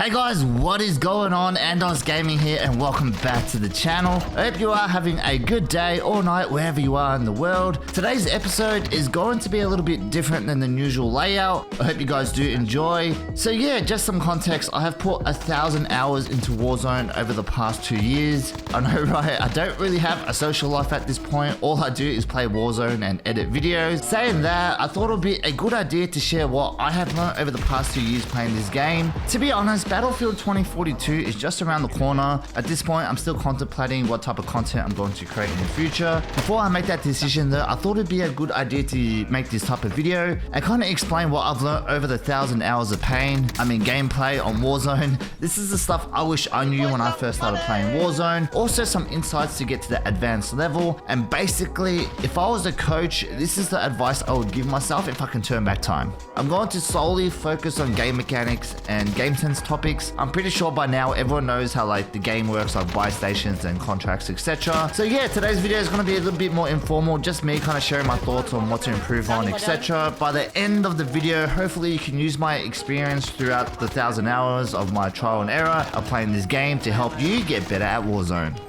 Hey guys, what is going on? AndosGaming here and welcome back to the channel. I hope you are having a good day or night wherever you are in the world. Today's episode is going to be a little bit different than the usual layout. I hope you guys do enjoy. So yeah, just some context. I have put 1,000 hours into Warzone over the past 2 years. I know, right? I don't really have a social life at this point. All I do is play Warzone and edit videos. Saying that, I thought it would be a good idea to share what I have learned over the past 2 years playing this game. To be honest, Battlefield 2042 is just around the corner. At this point, I'm still contemplating what type of content I'm going to create in the future. Before I make that decision though, I thought it'd be a good idea to make this type of video and kind of explain what I've learned over the 1,000 hours of pain. I mean, gameplay on Warzone. This is the stuff I wish I knew when I first started playing Warzone. Also some insights to get to the advanced level. And basically, if I was a coach, this is the advice I would give myself if I can turn back time. I'm going to solely focus on game mechanics and game sense topics. I'm pretty sure by now everyone knows how like the game works, like buy stations and contracts, etc. So yeah, today's video is going to be a little bit more informal, just me kind of sharing my thoughts on what to improve on, etc. By the end of the video, hopefully you can use my experience throughout the 1,000 hours of my trial and error of playing this game to help you get better at Warzone.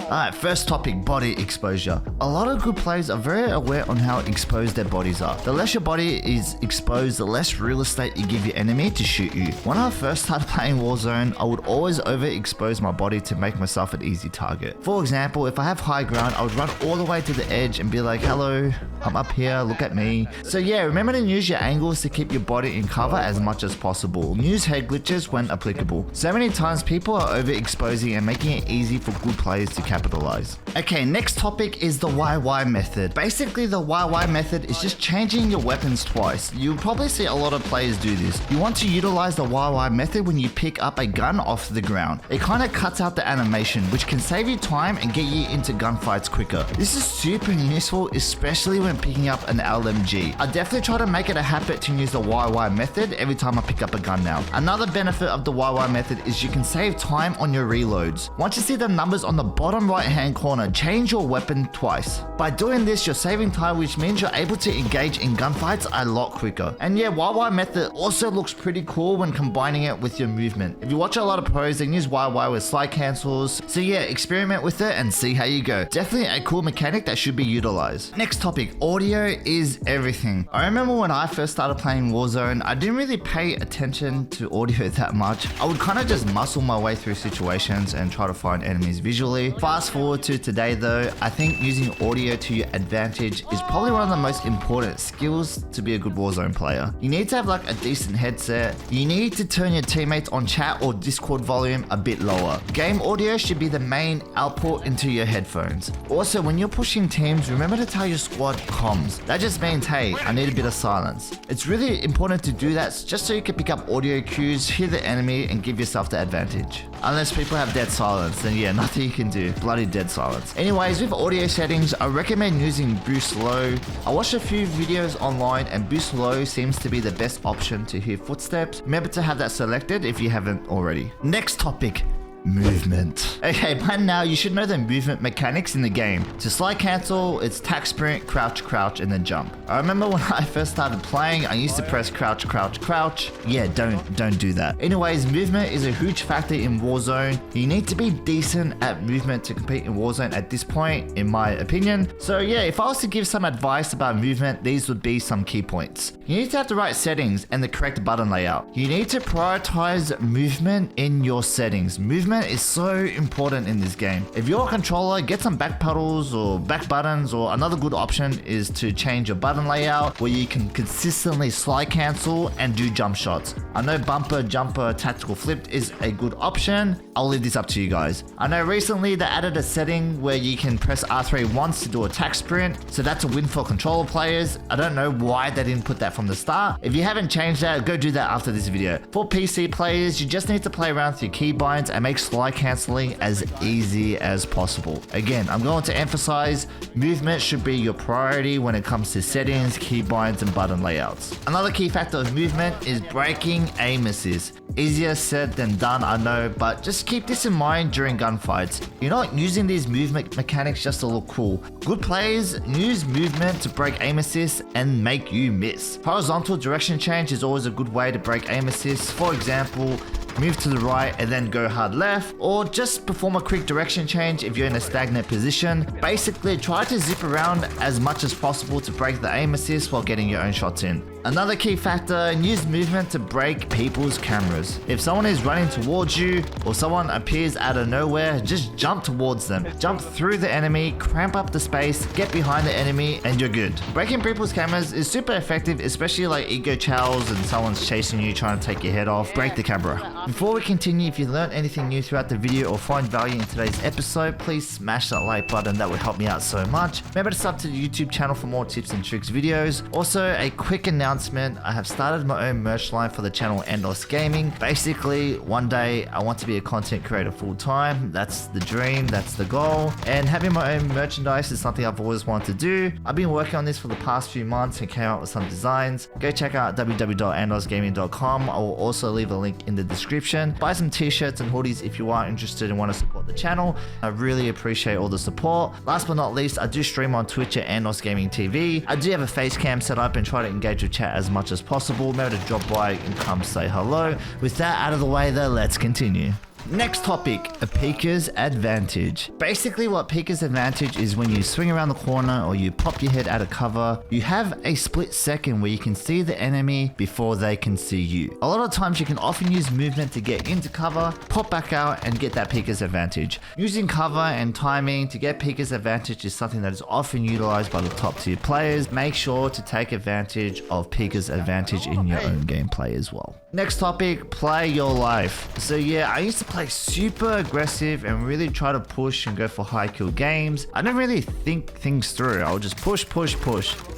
Alright, first topic, body exposure. A lot of good players are very aware on how exposed their bodies are. The less your body is exposed, the less real estate you give your enemy to shoot you. When I first started playing Warzone, I would always overexpose my body to make myself an easy target. For example, if I have high ground, I would run all the way to the edge and be like, hello, I'm up here, look at me. So yeah, remember to use your angles to keep your body in cover as much as possible. Use head glitches when applicable. So many times people are overexposing and making it easy for good players to capitalize. Okay, next topic is the YY method. Basically, the YY method is just changing your weapons twice. You'll probably see a lot of players do this. You want to utilize the YY method when you pick up a gun off the ground. It kind of cuts out the animation, which can save you time and get you into gunfights quicker. This is super useful, especially when picking up an LMG. I definitely try to make it a habit to use the YY method every time I pick up a gun now. Another benefit of the YY method is you can save time on your reloads. Once you see the numbers on the bottom right hand corner, change your weapon twice. By doing this, you're saving time, which means you're able to engage in gunfights a lot quicker. And yeah, YY method also looks pretty cool when combining it with your movement. If you watch a lot of pros, they use YY with slide cancels. So yeah, experiment with it and see how you go. Definitely a cool mechanic that should be utilized. Next topic, audio is everything. I remember when I first started playing Warzone, I didn't really pay attention to audio that much. I would kind of just muscle my way through situations and try to find enemies visually. Fast forward to today though, I think using audio to your advantage is probably one of the most important skills to be a good Warzone player. You need to have like a decent headset. You need to turn your teammates on chat or Discord volume a bit lower. Game audio should be the main output into your headphones. Also, when you're pushing teams, remember to tell your squad comms. That just means, hey, I need a bit of silence. It's really important to do that just so you can pick up audio cues, hear the enemy, and give yourself the advantage. Unless people have dead silence, then yeah, nothing you can do. Bloody dead silence. Anyways, with audio settings, I recommend using boost low. I watched a few videos online and boost low seems to be the best option to hear footsteps. Remember to have that selected if you haven't already. Next topic, movement. Okay, by now you should know the movement mechanics in the game. To slide cancel, it's tack sprint, crouch, crouch, and then jump. I remember when I first started playing, I used to press crouch, crouch, crouch. Yeah, don't do that. Anyways, movement is a huge factor in Warzone. You need to be decent at movement to compete in Warzone at this point, in my opinion. So yeah, if I was to give some advice about movement, these would be some key points. You need to have the right settings and the correct button layout. You need to prioritize movement in your settings. Movement is so important in this game. If you're a controller, get some back pedals or back buttons, or another good option is to change your button layout where you can consistently slide cancel and do jump shots. I know bumper, jumper, tactical flipped is a good option. I'll leave this up to you guys. I know recently they added a setting where you can press R3 once to do a tack sprint, so that's a win for controller players. I don't know why they didn't put that from the start. If you haven't changed that, go do that after this video. For PC players, you just need to play around with your keybinds and make slide cancelling as easy as possible. Again, I'm going to emphasize movement should be your priority when it comes to settings, keybinds, and button layouts. Another key factor of movement is breaking aim assist. Easier said than done, I know, but just keep this in mind during gunfights. You're not using these movement mechanics just to look cool. Good players use movement to break aim assist and make you miss. Horizontal direction change is always a good way to break aim assist. For example, move to the right and then go hard left, or just perform a quick direction change if you're in a stagnant position. Basically, try to zip around as much as possible to break the aim assist while getting your own shots in. Another key factor, use movement to break people's cameras. If someone is running towards you or someone appears out of nowhere, just jump towards them. Jump through the enemy, cramp up the space, get behind the enemy, and you're good. Breaking people's cameras is super effective, especially like ego chows and someone's chasing you trying to take your head off. Break the camera. Before we continue, if you learned anything new throughout the video or find value in today's episode, please smash that like button, that would help me out so much. Remember to sub to the YouTube channel for more tips and tricks videos. Also, a quick announcement, I have started my own merch line for the channel AndosGaming. Basically, one day I want to be a content creator full time. That's the dream, that's the goal. And having my own merchandise is something I've always wanted to do. I've been working on this for the past few months and came out with some designs. Go check out www.andosgaming.com. I will also leave a link in the description. Buy some t-shirts and hoodies if you are interested and want to support the channel. I really appreciate all the support. Last but not least, I do stream on Twitch at AndosGaming TV. I do have a face cam set up and try to engage with chat as much as possible. Remember to drop by and come say hello. With that out of the way though, let's continue. Next topic, a peeker's advantage. Basically what peeker's advantage is when you swing around the corner or you pop your head out of cover, you have a split second where you can see the enemy before they can see you. A lot of times you can often use movement to get into cover, pop back out and get that peeker's advantage. Using cover and timing to get peeker's advantage is something that is often utilized by the top tier players. Make sure to take advantage of peeker's advantage in your own gameplay as well. Next topic, play your life. So yeah, I used to play super aggressive and really try to push and go for high kill games. I didn't really think things through. I would just push.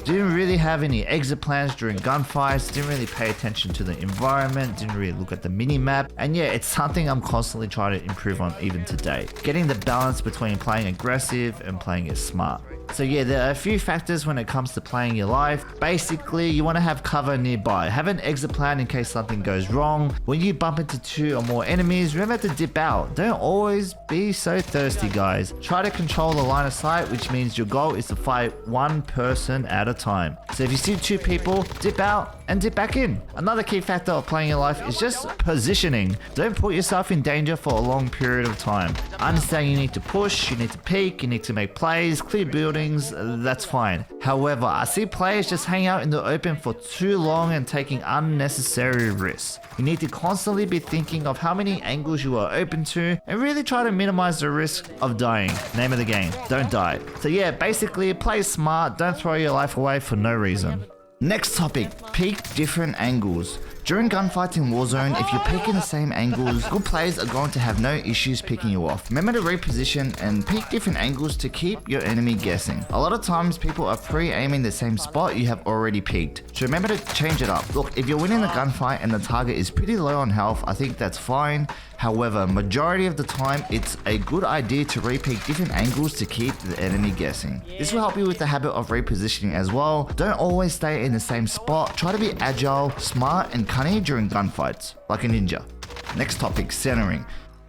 Didn't really have any exit plans during gunfights, didn't really pay attention to the environment, didn't really look at the mini map. And yeah, it's something I'm constantly trying to improve on even today. Getting the balance between playing aggressive and playing it smart. So yeah, there are a few factors when it comes to playing your life. Basically, you want to have cover nearby. Have an exit plan in case something goes wrong. When you bump into 2 or more enemies, remember to dip out. Don't always be so thirsty, guys. Try to control the line of sight, which means your goal is to fight one person at a time. So if you see 2 people, dip out and dip back in. Another key factor of playing your life is just positioning. Don't put yourself in danger for a long period of time. I understand you need to push, you need to peek, you need to make plays, clear buildings, that's fine. However, I see players just hang out in the open for too long and taking unnecessary risks. You need to constantly be thinking of how many angles you are open to and really try to minimize the risk of dying. Name of the game, don't die. So yeah, basically play smart, don't throw your life away for no reason. Next topic, peek different angles. During gunfights in Warzone, if you're picking the same angles, good players are going to have no issues picking you off. Remember to reposition and pick different angles to keep your enemy guessing. A lot of times people are pre-aiming the same spot you have already peeked, so remember to change it up. Look, if you're winning the gunfight and the target is pretty low on health, I think that's fine. However, majority of the time, it's a good idea to re-peek different angles to keep the enemy guessing. This will help you with the habit of repositioning as well. Don't always stay in the same spot. Try to be agile, smart, and cunning during gunfights, like a ninja. Next topic, centering.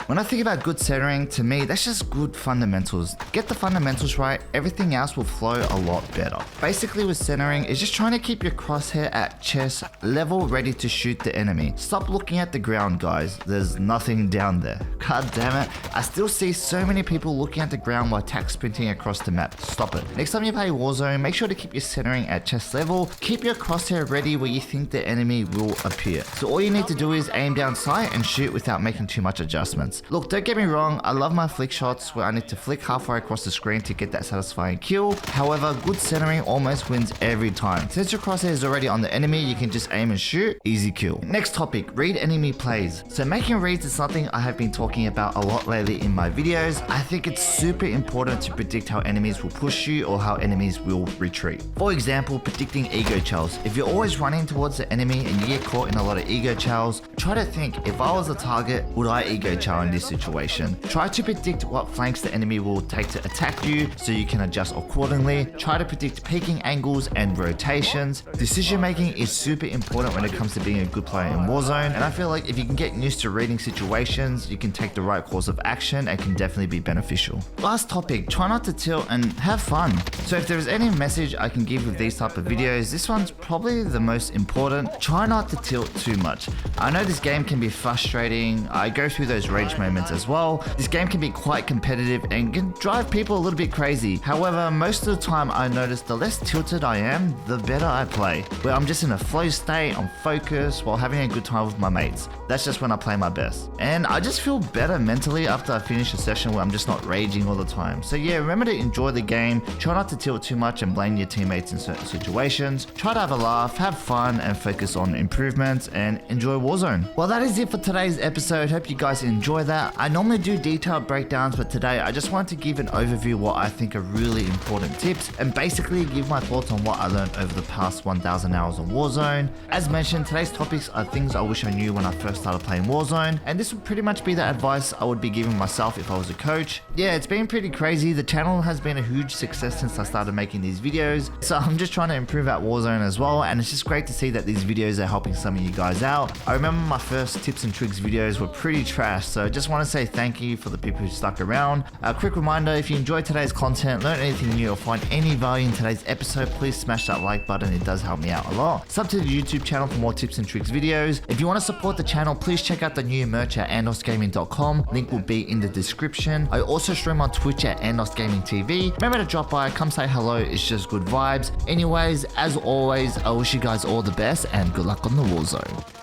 When I think about good centering, to me, that's just good fundamentals. Get the fundamentals right, everything else will flow a lot better. Basically with centering, it's just trying to keep your crosshair at chest level, ready to shoot the enemy. Stop looking at the ground, guys. There's nothing down there. God damn it. I still see so many people looking at the ground while attack sprinting across the map. Stop it. Next time you play Warzone, make sure to keep your centering at chest level. Keep your crosshair ready where you think the enemy will appear. So all you need to do is aim down sight and shoot without making too much adjustments. Look, don't get me wrong, I love my flick shots where I need to flick halfway across the screen to get that satisfying kill. However, good centering almost wins every time. Since your crosshair is already on the enemy, you can just aim and shoot, easy kill. Next topic, read enemy plays. So making reads is something I have been talking about a lot lately in my videos. I think it's super important to predict how enemies will push you or how enemies will retreat. For example, predicting ego chows. If you're always running towards the enemy and you get caught in a lot of ego chows, try to think, if I was the target, would I ego chow now in this situation. Try to predict what flanks the enemy will take to attack you so you can adjust accordingly. Try to predict peeking angles and rotations. Decision making is super important when it comes to being a good player in Warzone, and I feel like if you can get used to reading situations, you can take the right course of action and can definitely be beneficial. Last topic, try not to tilt and have fun. So if there is any message I can give with these type of videos, this one's probably the most important. Try not to tilt too much. I know this game can be frustrating. I go through those rage moments as well. This game can be quite competitive and can drive people a little bit crazy. However, most of the time I notice the less tilted I am, the better I play. Where I'm just in a flow state, I'm focused while having a good time with my mates. That's just when I play my best. And I just feel better mentally after I finish a session where I'm just not raging all the time. So yeah, remember to enjoy the game. Try not to tilt too much and blame your teammates in certain situations. Try to have a laugh, have fun, and focus on improvements and enjoy Warzone. Well, that is it for today's episode. Hope you guys enjoy that. I normally do detailed breakdowns, but today I just wanted to give an overview of what I think are really important tips and basically give my thoughts on what I learned over the past 1,000 hours on Warzone. As mentioned, today's topics are things I wish I knew when I first started playing Warzone, and this would pretty much be the advice I would be giving myself if I was a coach. Yeah, it's been pretty crazy. The channel has been a huge success since I started making these videos, so I'm just trying to improve at Warzone as well, and it's just great to see that these videos are helping some of you guys out. I remember my first tips and tricks videos were pretty trash, so just want to say thank you for the people who stuck around. A quick reminder, if you enjoyed today's content, learned anything new, or find any value in today's episode, please smash that like button. It does help me out a lot. Sub to the YouTube channel for more tips and tricks videos. If you want to support the channel, please check out the new merch at andos.gaming.com. Link will be in the description. I also stream on Twitch at AndosGaming TV. Remember to drop by, come say hello. It's just good vibes. Anyways, as always, I wish you guys all the best and good luck on the Warzone.